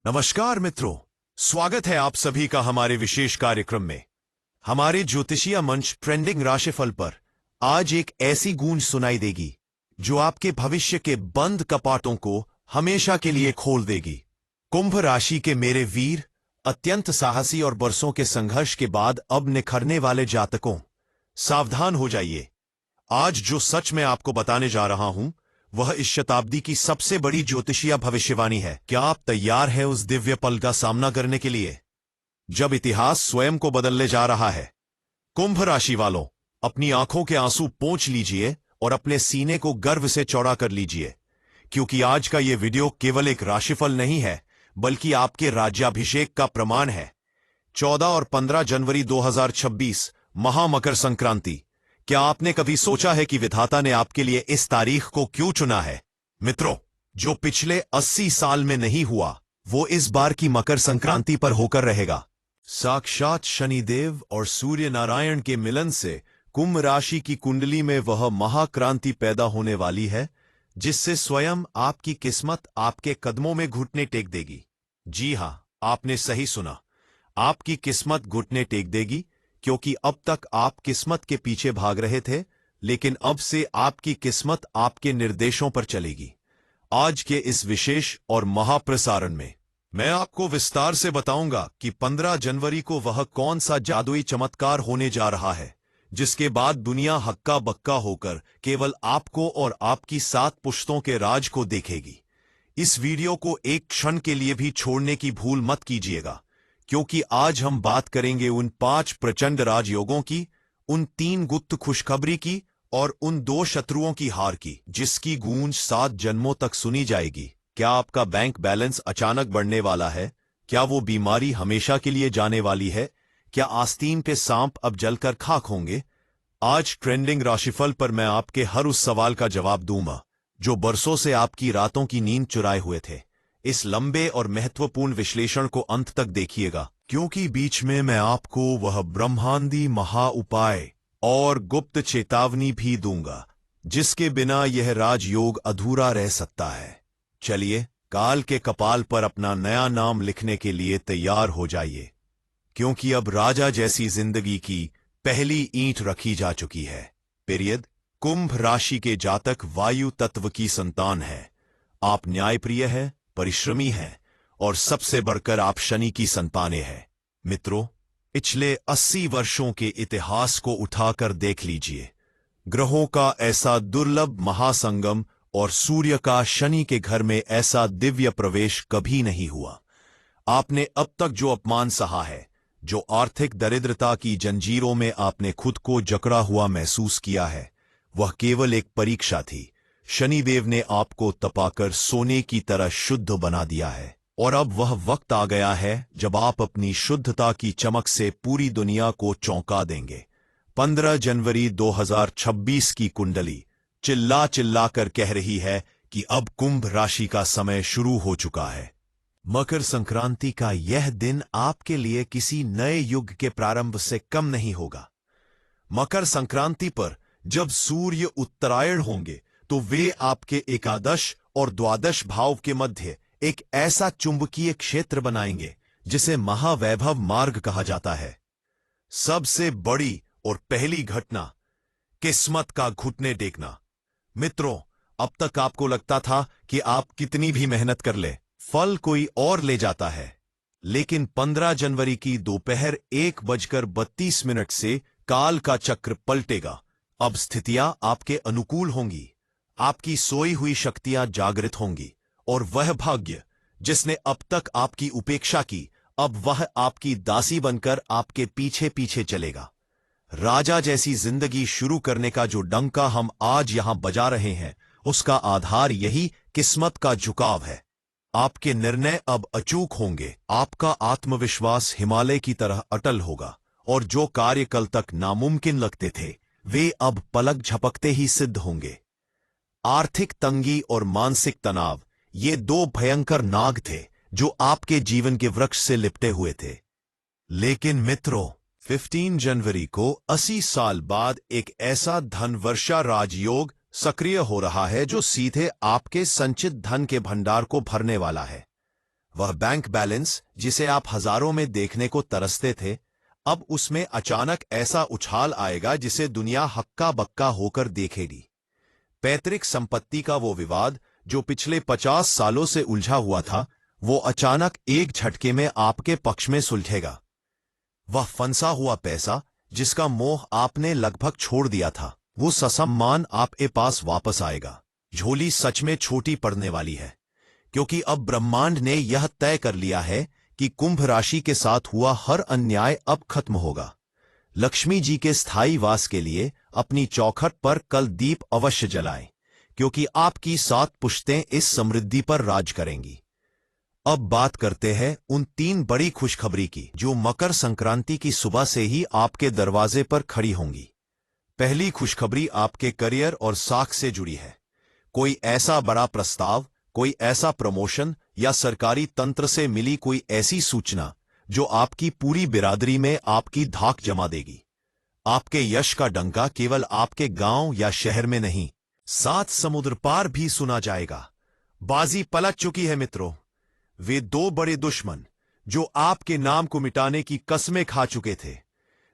नमस्कार मित्रों, स्वागत है आप सभी का हमारे विशेष कार्यक्रम में। हमारे ज्योतिषीय मंच ट्रेंडिंग राशिफल पर आज एक ऐसी गूंज सुनाई देगी जो आपके भविष्य के बंद कपाटों को हमेशा के लिए खोल देगी। कुंभ राशि के मेरे वीर, अत्यंत साहसी और बरसों के संघर्ष के बाद अब निखरने वाले जातकों, सावधान हो जाइए। आज जो सच मैं आपको बताने जा रहा हूं वह इस शताब्दी की सबसे बड़ी ज्योतिषीय भविष्यवाणी है। क्या आप तैयार हैं उस दिव्य पल का सामना करने के लिए जब इतिहास स्वयं को बदलने जा रहा है? कुंभ राशि वालों, अपनी आंखों के आंसू पोंछ लीजिए और अपने सीने को गर्व से चौड़ा कर लीजिए, क्योंकि आज का यह वीडियो केवल एक राशिफल नहीं है बल्कि आपके राज्याभिषेक का प्रमाण है। 14 और 15 जनवरी 2026 महामकर संक्रांति। क्या आपने कभी सोचा है कि विधाता ने आपके लिए इस तारीख को क्यों चुना है? मित्रों, जो पिछले 80 साल में नहीं हुआ वो इस बार की मकर संक्रांति पर होकर रहेगा। साक्षात शनिदेव और सूर्य नारायण के मिलन से कुंभ राशि की कुंडली में वह महाक्रांति पैदा होने वाली है जिससे स्वयं आपकी किस्मत आपके कदमों में घुटने टेक देगी। जी हां, आपने सही सुना, आपकी किस्मत घुटने टेक देगी, क्योंकि अब तक आप किस्मत के पीछे भाग रहे थे, लेकिन अब से आपकी किस्मत आपके निर्देशों पर चलेगी। आज के इस विशेष और महाप्रसारण में मैं आपको विस्तार से बताऊंगा कि 15 जनवरी को वह कौन सा जादुई चमत्कार होने जा रहा है जिसके बाद दुनिया हक्का बक्का होकर केवल आपको और आपकी 7 पुश्तों के राज को देखेगी। इस वीडियो को एक क्षण के लिए भी छोड़ने की भूल मत कीजिएगा, क्योंकि आज हम बात करेंगे उन 5 प्रचंड राजयोगों की, उन 3 गुप्त खुशखबरी की और उन 2 शत्रुओं की हार की जिसकी गूंज 7 जन्मों तक सुनी जाएगी। क्या आपका बैंक बैलेंस अचानक बढ़ने वाला है? क्या वो बीमारी हमेशा के लिए जाने वाली है? क्या आस्तीन पे सांप अब जलकर खाक होंगे? आज ट्रेंडिंग राशिफल पर मैं आपके हर उस सवाल का जवाब दूंगा जो बरसों से आपकी रातों की नींद चुराए हुए थे। इस लंबे और महत्वपूर्ण विश्लेषण को अंत तक देखिएगा, क्योंकि बीच में मैं आपको वह ब्रह्मांडी महा उपाय और गुप्त चेतावनी भी दूंगा जिसके बिना यह राजयोग अधूरा रह सकता है। चलिए, काल के कपाल पर अपना नया नाम लिखने के लिए तैयार हो जाइए, क्योंकि अब राजा जैसी जिंदगी की पहली ईंट रखी जा चुकी है। पीरियड। कुंभ राशि के जातक वायु तत्व की संतान है। आप न्यायप्रिय है, परिश्रमी हैं और सबसे बढ़कर आप शनि की संतानें हैं। मित्रों, पिछले 80 वर्षों के इतिहास को उठाकर देख लीजिए। ग्रहों का ऐसा दुर्लभ महासंगम और सूर्य का शनि के घर में ऐसा दिव्य प्रवेश कभी नहीं हुआ। आपने अब तक जो अपमान सहा है, जो आर्थिक दरिद्रता की जंजीरों में आपने खुद को जकड़ा हुआ महसूस किया है, वह केवल एक परीक्षा थी। शनिदेव ने आपको तपाकर सोने की तरह शुद्ध बना दिया है और अब वह वक्त आ गया है जब आप अपनी शुद्धता की चमक से पूरी दुनिया को चौंका देंगे। 15 जनवरी 2026 की कुंडली चिल्ला चिल्ला कर कह रही है कि अब कुंभ राशि का समय शुरू हो चुका है। मकर संक्रांति का यह दिन आपके लिए किसी नए युग के प्रारंभ से कम नहीं होगा। मकर संक्रांति पर जब सूर्य उत्तरायण होंगे तो वे आपके एकादश और द्वादश भाव के मध्य एक ऐसा चुंबकीय क्षेत्र बनाएंगे जिसे महावैभव मार्ग कहा जाता है। सबसे बड़ी और पहली घटना, किस्मत का घुटने टेकना। मित्रों, अब तक आपको लगता था कि आप कितनी भी मेहनत कर ले, फल कोई और ले जाता है, लेकिन 15 जनवरी की दोपहर 1:32 से काल का चक्र पलटेगा। अब स्थितियां आपके अनुकूल होंगी, आपकी सोई हुई शक्तियां जागृत होंगी और वह भाग्य जिसने अब तक आपकी उपेक्षा की, अब वह आपकी दासी बनकर आपके पीछे पीछे चलेगा। राजा जैसी जिंदगी शुरू करने का जो डंका हम आज यहां बजा रहे हैं, उसका आधार यही किस्मत का झुकाव है। आपके निर्णय अब अचूक होंगे, आपका आत्मविश्वास हिमालय की तरह अटल होगा और जो कार्य कल तक नामुमकिन लगते थे वे अब पलक झपकते ही सिद्ध होंगे। आर्थिक तंगी और मानसिक तनाव, ये 2 भयंकर नाग थे जो आपके जीवन के वृक्ष से लिपटे हुए थे। लेकिन मित्रों, 15 जनवरी को 80 साल बाद एक ऐसा धन वर्षा राजयोग सक्रिय हो रहा है जो सीधे आपके संचित धन के भंडार को भरने वाला है। वह बैंक बैलेंस जिसे आप हजारों में देखने को तरसते थे, अब उसमें अचानक ऐसा उछाल आएगा जिसे दुनिया हक्का बक्का होकर देखेगी। पैतृक संपत्ति का वो विवाद जो पिछले 50 सालों से उलझा हुआ था, वो अचानक एक झटके में आपके पक्ष में सुलझेगा। वह फंसा हुआ पैसा जिसका मोह आपने लगभग छोड़ दिया था, वो ससम्मान आपके पास वापस आएगा। झोली सच में छोटी पड़ने वाली है, क्योंकि अब ब्रह्मांड ने यह तय कर लिया है कि कुंभ राशि के साथ हुआ हर अन्याय अब खत्म होगा। लक्ष्मी जी के स्थायी वास के लिए अपनी चौखट पर कल दीप अवश्य जलाएं, क्योंकि आपकी 7 पुश्तें इस समृद्धि पर राज करेंगी। अब बात करते हैं उन 3 बड़ी खुशखबरी की जो मकर संक्रांति की सुबह से ही आपके दरवाजे पर खड़ी होंगी। पहली खुशखबरी आपके करियर और साख से जुड़ी है। कोई ऐसा बड़ा प्रस्ताव, कोई ऐसा प्रमोशन या सरकारी तंत्र से मिली कोई ऐसी सूचना जो आपकी पूरी बिरादरी में आपकी धाक जमा देगी। आपके यश का डंका केवल आपके गांव या शहर में नहीं, 7 समुद्र पार भी सुना जाएगा। बाजी पलट चुकी है मित्रों। वे 2 बड़े दुश्मन जो आपके नाम को मिटाने की कस्में खा चुके थे,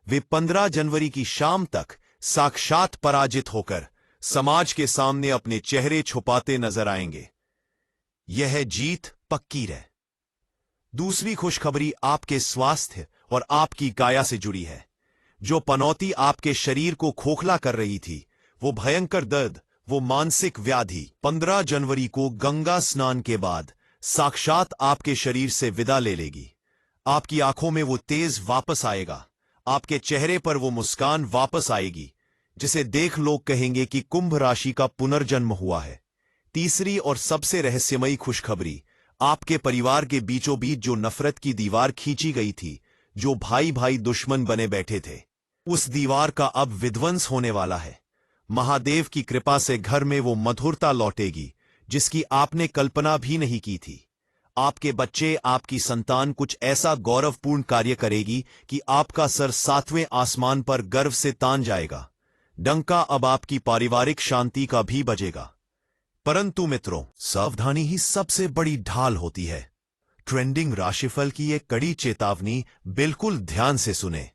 वे 15 जनवरी की शाम तक साक्षात पराजित होकर समाज के सामने अपने चेहरे छुपाते नजर आएंगे। यह जीत पक्की है। दूसरी खुशखबरी आपके स्वास्थ्य और आपकी काया से जुड़ी है। जो पनौती आपके शरीर को खोखला कर रही थी, वो भयंकर दर्द, वो मानसिक व्याधि 15 जनवरी को गंगा स्नान के बाद साक्षात आपके शरीर से विदा ले लेगी। आपकी आंखों में वो तेज वापस आएगा, आपके चेहरे पर वो मुस्कान वापस आएगी जिसे देख लोग कहेंगे कि कुंभ राशि का पुनर्जन्म हुआ है। तीसरी और सबसे रहस्यमयी खुशखबरी आपके परिवार के बीचों बीच जो नफरत की दीवार खींची गई थी, जो भाई भाई दुश्मन बने बैठे थे, उस दीवार का अब विध्वंस होने वाला है। महादेव की कृपा से घर में वो मधुरता लौटेगी जिसकी आपने कल्पना भी नहीं की थी। आपके बच्चे, आपकी संतान कुछ ऐसा गौरवपूर्ण कार्य करेगी कि आपका सर 7वें आसमान पर गर्व से तान जाएगा। डंका अब आपकी पारिवारिक शांति का भी बजेगा। परंतु मित्रों, सावधानी ही सबसे बड़ी ढाल होती है। ट्रेंडिंग राशिफल की एक कड़ी चेतावनी बिल्कुल ध्यान से सुने।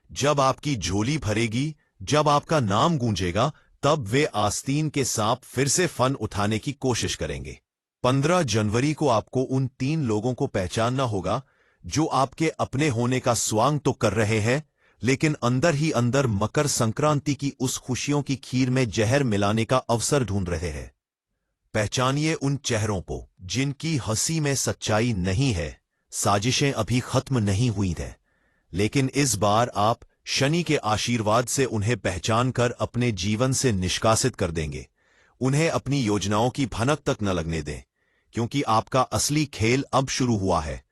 जब आपकी झोली भरेगी, जब आपका नाम गूंजेगा, तब वे आस्तीन के सांप फिर से फन उठाने की कोशिश करेंगे। 15 जनवरी को आपको उन 3 लोगों को पहचानना होगा जो आपके अपने होने का स्वांग तो कर रहे हैं, लेकिन अंदर ही अंदर मकर संक्रांति की उस खुशियों की खीर में जहर मिलाने का अवसर ढूंढ रहे हैं। पहचानिए उन चेहरों को जिनकी हंसी में सच्चाई नहीं है। साजिशें अभी खत्म नहीं हुई हैं, लेकिन इस बार आप शनि के आशीर्वाद से उन्हें पहचान कर अपने जीवन से निष्कासित कर देंगे। उन्हें अपनी योजनाओं की भनक तक न लगने दें, क्योंकि आपका असली खेल अब शुरू हुआ है।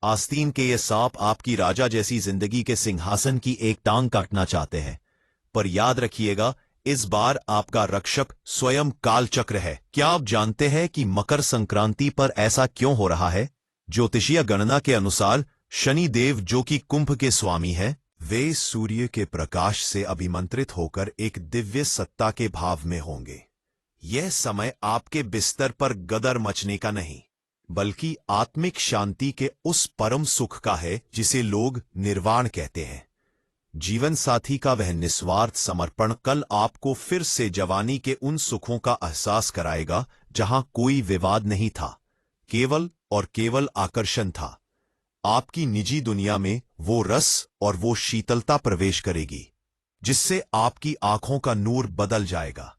आस्तीन के ये सांप आपकी राजा जैसी जिंदगी के सिंहासन की एक टांग काटना चाहते हैं, पर याद रखिएगा, इस बार आपका रक्षक स्वयं कालचक्र है। क्या आप जानते हैं कि मकर संक्रांति पर ऐसा क्यों हो रहा है? ज्योतिषीय गणना के अनुसार शनि देव, जो कि कुंभ के स्वामी है, वे सूर्य के प्रकाश से अभिमंत्रित होकर एक दिव्य सत्ता के भाव में होंगे। यह समय आपके बिस्तर पर गदर मचने का नहीं, बल्कि आत्मिक शांति के उस परम सुख का है जिसे लोग निर्वाण कहते हैं। जीवन साथी का वह निस्वार्थ समर्पण कल आपको फिर से जवानी के उन सुखों का एहसास कराएगा जहां कोई विवाद नहीं था, केवल और केवल आकर्षण था। आपकी निजी दुनिया में वो रस और वो शीतलता प्रवेश करेगी जिससे आपकी आंखों का नूर बदल जाएगा।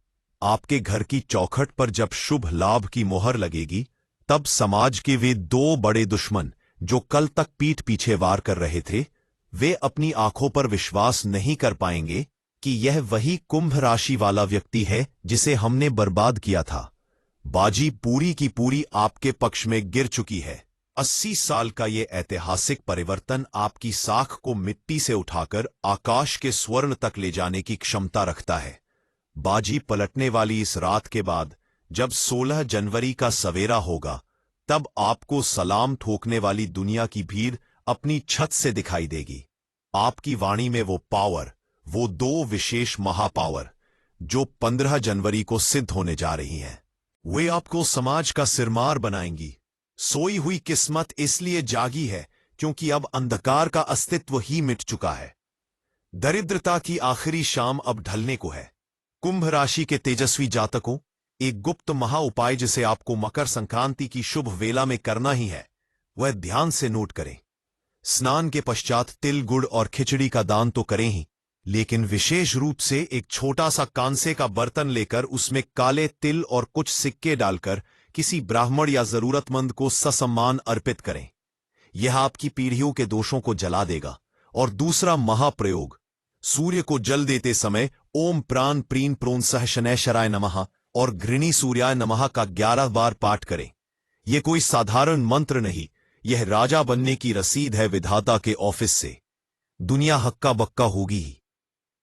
आपके घर की चौखट पर जब शुभ लाभ की मोहर लगेगी, तब समाज के वे 2 बड़े दुश्मन जो कल तक पीठ पीछे वार कर रहे थे, वे अपनी आंखों पर विश्वास नहीं कर पाएंगे कि यह वही कुंभ राशि वाला व्यक्ति है जिसे हमने बर्बाद किया था। बाजी पूरी की पूरी आपके पक्ष में गिर चुकी है। 80 साल का ये ऐतिहासिक परिवर्तन आपकी साख को मिट्टी से उठाकर आकाश के स्वर्ण तक ले जाने की क्षमता रखता है। बाजी पलटने वाली इस रात के बाद जब 16 जनवरी का सवेरा होगा, तब आपको सलाम ठोकने वाली दुनिया की भीड़ अपनी छत से दिखाई देगी। आपकी वाणी में वो पावर, वो 2 विशेष महापावर जो 15 जनवरी को सिद्ध होने जा रही हैं, वे आपको समाज का सिरमार बनाएंगी। सोई हुई किस्मत इसलिए जागी है क्योंकि अब अंधकार का अस्तित्व ही मिट चुका है। दरिद्रता की आखिरी शाम अब ढलने को है। कुंभ राशि के तेजस्वी जातकों, एक गुप्त महा उपाय जिसे आपको मकर संक्रांति की शुभ वेला में करना ही है, वह ध्यान से नोट करें। स्नान के पश्चात तिल, गुड़ और खिचड़ी का दान तो करें ही, लेकिन विशेष रूप से एक छोटा सा कांसे का बर्तन लेकर उसमें काले तिल और कुछ सिक्के डालकर किसी ब्राह्मण या जरूरतमंद को ससम्मान अर्पित करें। यह आपकी पीढ़ियों के दोषों को जला देगा। और दूसरा महाप्रयोग, सूर्य को जल देते समय ओम प्राण प्रीन प्रोन सह शनैश्चराय नमः और घृणी सूर्याय नमः का 11 बार पाठ करें। यह कोई साधारण मंत्र नहीं, यह राजा बनने की रसीद है विधाता के ऑफिस से। दुनिया हक्का बक्का होगी ही,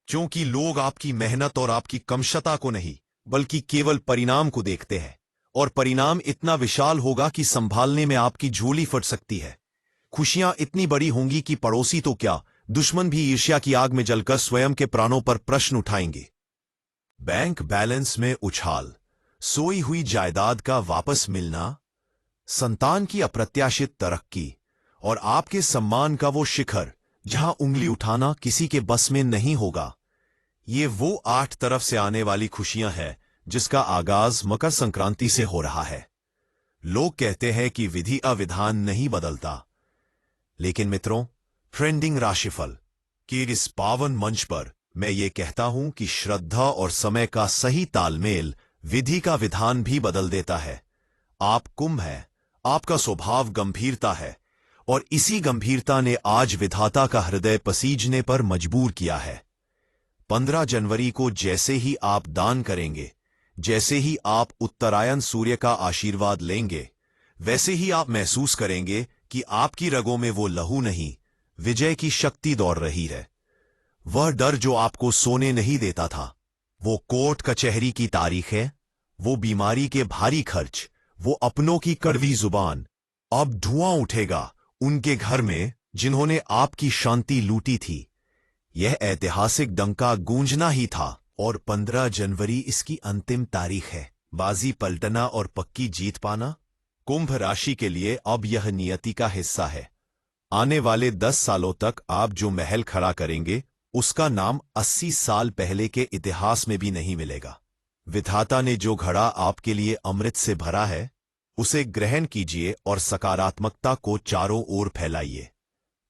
क्योंकि लोग आपकी मेहनत और आपकी कमशता को नहीं बल्कि केवल परिणाम को देखते हैं। और परिणाम इतना विशाल होगा कि संभालने में आपकी झोली फट सकती है। खुशियां इतनी बड़ी होंगी कि पड़ोसी तो क्या, दुश्मन भी ईर्ष्या की आग में जलकर स्वयं के प्राणों पर प्रश्न उठाएंगे। बैंक बैलेंस में उछाल, सोई हुई जायदाद का वापस मिलना, संतान की अप्रत्याशित तरक्की और आपके सम्मान का वो शिखर जहां उंगली उठाना किसी के बस में नहीं होगा। ये वो 8 तरफ से आने वाली खुशियां हैं जिसका आगाज मकर संक्रांति से हो रहा है। लोग कहते हैं कि विधि अविधान नहीं बदलता, लेकिन मित्रों, ट्रेंडिंग राशिफल के इस पावन मंच पर मैं ये कहता हूं कि श्रद्धा और समय का सही तालमेल विधि का विधान भी बदल देता है। आप कुंभ है, आपका स्वभाव गंभीरता है और इसी गंभीरता ने आज विधाता का हृदय पसीजने पर मजबूर किया है। 15 जनवरी को जैसे ही आप दान करेंगे, जैसे ही आप उत्तरायण सूर्य का आशीर्वाद लेंगे, वैसे ही आप महसूस करेंगे कि आपकी रगों में वो लहू नहीं, विजय की शक्ति दौड़ रही है। वह डर जो आपको सोने नहीं देता था, वो कोर्ट कचहरी की तारीख है, वो बीमारी के भारी खर्च, वो अपनों की कड़वी जुबान, अब धुआं उठेगा उनके घर में जिन्होंने आपकी शांति लूटी थी। यह ऐतिहासिक डंका गूंजना ही था और 15 जनवरी इसकी अंतिम तारीख है। बाजी पलटना और पक्की जीत पाना कुंभ राशि के लिए अब यह नियति का हिस्सा है। आने वाले 10 सालों तक आप जो महल खड़ा करेंगे, उसका नाम 80 साल पहले के इतिहास में भी नहीं मिलेगा। विधाता ने जो घड़ा आपके लिए अमृत से भरा है, उसे ग्रहण कीजिए और सकारात्मकता को चारों ओर फैलाइए।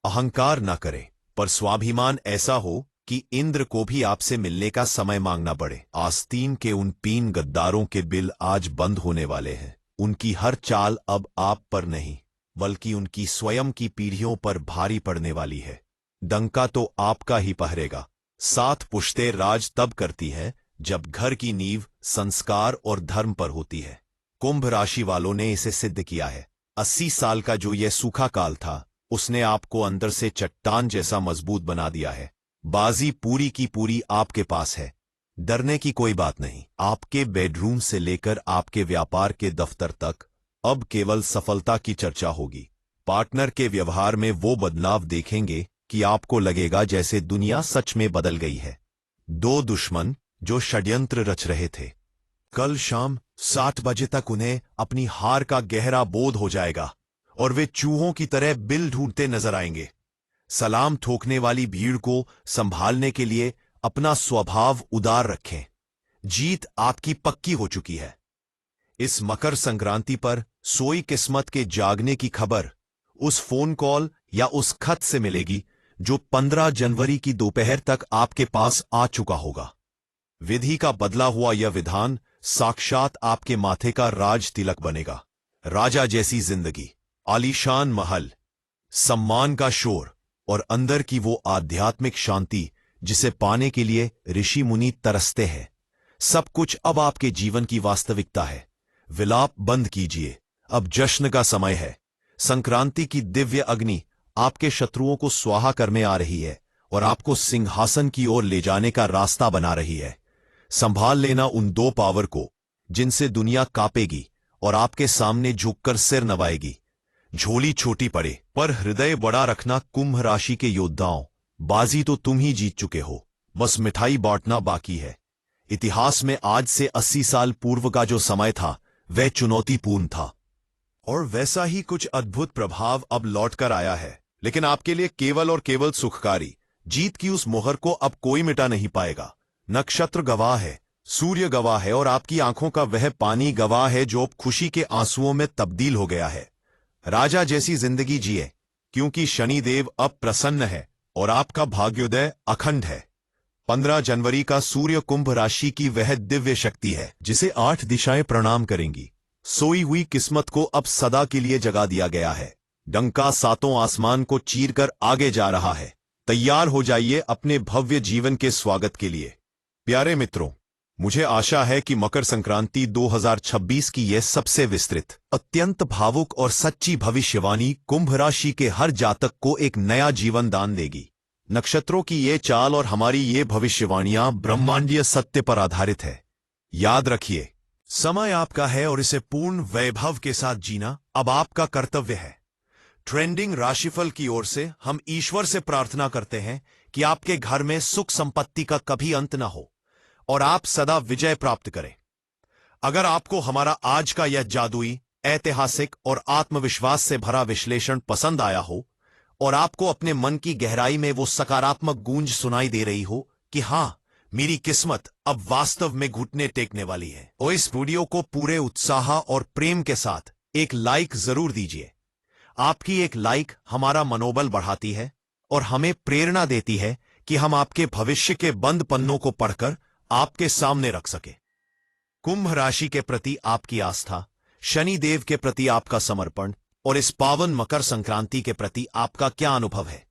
अहंकार न करें, पर स्वाभिमान ऐसा हो कि इंद्र को भी आपसे मिलने का समय मांगना पड़े। आस्तीन के उन 3 गद्दारों के बिल आज बंद होने वाले हैं। उनकी हर चाल अब आप पर नहीं, बल्कि उनकी स्वयं की पीढ़ियों पर भारी पड़ने वाली है। डंका तो आपका ही पहरेगा। 7 पुश्तें राज तब करती है जब घर की नींव संस्कार और धर्म पर होती है। कुंभ राशि वालों ने इसे सिद्ध किया है। 80 साल का जो यह सूखा काल था, उसने आपको अंदर से चट्टान जैसा मजबूत बना दिया है। बाजी पूरी की पूरी आपके पास है। डरने की कोई बात नहीं। आपके बेडरूम से लेकर आपके व्यापार के दफ्तर तक अब केवल सफलता की चर्चा होगी। पार्टनर के व्यवहार में वो बदलाव देखेंगे कि आपको लगेगा जैसे दुनिया सच में बदल गई है। 2 दुश्मन जो षड्यंत्र रच रहे थे, कल शाम 7 बजे तक उन्हें अपनी हार का गहरा बोध हो जाएगा और वे चूहों की तरह बिल ढूंढते नजर आएंगे। सलाम ठोकने वाली भीड़ को संभालने के लिए अपना स्वभाव उदार रखें। जीत आपकी पक्की हो चुकी है। इस मकर संक्रांति पर सोई किस्मत के जागने की खबर उस फोन कॉल या उस खत से मिलेगी जो 15 जनवरी की दोपहर तक आपके पास आ चुका होगा। विधि का बदला हुआ यह विधान साक्षात आपके माथे का राज तिलक बनेगा। राजा जैसी जिंदगी, आलीशान महल, सम्मान का शोर और अंदर की वो आध्यात्मिक शांति जिसे पाने के लिए ऋषि मुनि तरसते हैं, सब कुछ अब आपके जीवन की वास्तविकता है। विलाप बंद कीजिए, अब जश्न का समय है। संक्रांति की दिव्य अग्नि आपके शत्रुओं को स्वाहा करने आ रही है और आपको सिंहासन की ओर ले जाने का रास्ता बना रही है। संभाल लेना उन 2 पावर को जिनसे दुनिया कांपेगी और आपके सामने झुककर सिर नवाएगी। झोली छोटी पड़े पर हृदय बड़ा रखना कुंभ राशि के योद्धाओं, बाजी तो तुम ही जीत चुके हो, बस मिठाई बांटना बाकी है। इतिहास में आज से 80 साल पूर्व का जो समय था, वह चुनौतीपूर्ण था। और वैसा ही कुछ अद्भुत प्रभाव अब लौटकर आया है, लेकिन आपके लिए केवल और केवल सुखकारी। जीत की उस मोहर को अब कोई मिटा नहीं पाएगा। नक्षत्र गवाह है, सूर्य गवाह है और आपकी आंखों का वह पानी गवाह है जो अब खुशी के आंसुओं में तब्दील हो गया है। राजा जैसी जिंदगी जिए, क्योंकि शनिदेव अब प्रसन्न है और आपका भाग्योदय अखंड है। 15 जनवरी का सूर्य कुंभ राशि की वह दिव्य शक्ति है जिसे 8 दिशाएं प्रणाम करेंगी। सोई हुई किस्मत को अब सदा के लिए जगा दिया गया है। डंका सातों आसमान को चीरकर आगे जा रहा है। तैयार हो जाइए अपने भव्य जीवन के स्वागत के लिए। प्यारे मित्रों, मुझे आशा है कि मकर संक्रांति 2026 की यह सबसे विस्तृत, अत्यंत भावुक और सच्ची भविष्यवाणी कुंभ राशि के हर जातक को एक नया जीवन दान देगी। नक्षत्रों की ये चाल और हमारी ये भविष्यवाणियां ब्रह्मांडीय सत्य पर आधारित है। याद रखिए, समय आपका है और इसे पूर्ण वैभव के साथ जीना अब आपका कर्तव्य है। ट्रेंडिंग राशिफल की ओर से हम ईश्वर से प्रार्थना करते हैं कि आपके घर में सुख संपत्ति का कभी अंत न हो और आप सदा विजय प्राप्त करें। अगर आपको हमारा आज का यह जादुई, ऐतिहासिक और आत्मविश्वास से भरा विश्लेषण पसंद आया हो और आपको अपने मन की गहराई में वो सकारात्मक गूंज सुनाई दे रही हो कि हां, मेरी किस्मत अब वास्तव में घुटने टेकने वाली है, तो इस वीडियो को पूरे उत्साह और प्रेम के साथ एक लाइक जरूर दीजिए। आपकी एक लाइक हमारा मनोबल बढ़ाती है और हमें प्रेरणा देती है कि हम आपके भविष्य के बंद पन्नों को पढ़कर आपके सामने रख सके। कुंभ राशि के प्रति आपकी आस्था, शनिदेव के प्रति आपका समर्पण और इस पावन मकर संक्रांति के प्रति आपका क्या अनुभव है,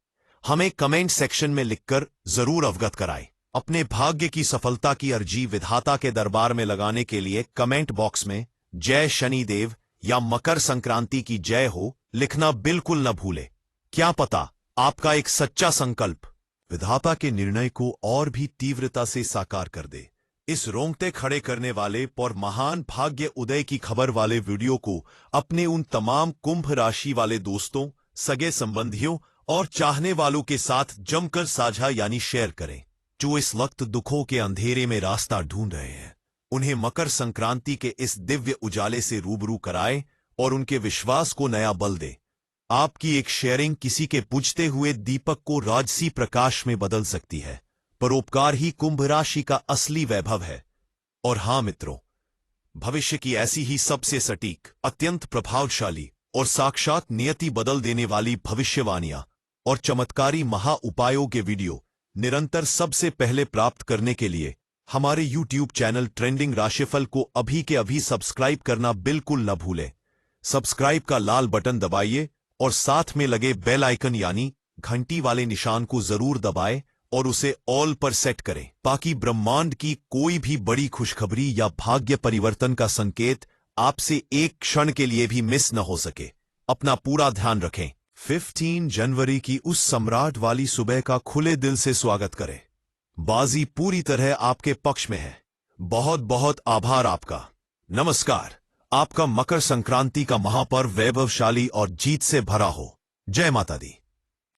हमें कमेंट सेक्शन में लिखकर जरूर अवगत कराएं। अपने भाग्य की सफलता की अर्जी विधाता के दरबार में लगाने के लिए कमेंट बॉक्स में जय शनिदेव या मकर संक्रांति की जय हो लिखना बिल्कुल न भूले। क्या पता आपका एक सच्चा संकल्प विधाता के निर्णय को और भी तीव्रता से साकार कर दे। इस रोंगटे खड़े करने वाले और महान भाग्य उदय की खबर वाले वीडियो को अपने उन तमाम कुंभ राशि वाले दोस्तों, सगे संबंधियों और चाहने वालों के साथ जमकर साझा यानी शेयर करें, जो इस वक्त दुखों के अंधेरे में रास्ता ढूंढ रहे हैं। उन्हें मकर संक्रांति के इस दिव्य उजाले से रूबरू कराए और उनके विश्वास को नया बल दे। आपकी एक शेयरिंग किसी के बुझते हुए दीपक को राजसी प्रकाश में बदल सकती है। परोपकार ही कुंभ राशि का असली वैभव है। और हां मित्रों, भविष्य की ऐसी ही सबसे सटीक, अत्यंत प्रभावशाली और साक्षात नियति बदल देने वाली भविष्यवाणियां और चमत्कारी महा उपायों के वीडियो निरंतर सबसे पहले प्राप्त करने के लिए हमारे YouTube चैनल ट्रेंडिंग राशिफल को अभी के अभी सब्सक्राइब करना बिल्कुल न भूलें। सब्सक्राइब का लाल बटन दबाइए और साथ में लगे बेल आइकन यानी घंटी वाले निशान को जरूर दबाएं और उसे ऑल पर सेट करें, ताकि ब्रह्मांड की कोई भी बड़ी खुशखबरी या भाग्य परिवर्तन का संकेत आपसे एक क्षण के लिए भी मिस न हो सके। अपना पूरा ध्यान रखें। 15 जनवरी की उस सम्राट वाली सुबह का खुले दिल से स्वागत करें। बाजी पूरी तरह आपके पक्ष में है। बहुत बहुत आभार आपका। नमस्कार। आपका मकर संक्रांति का महापर्व वैभवशाली और जीत से भरा हो। जय माता दी।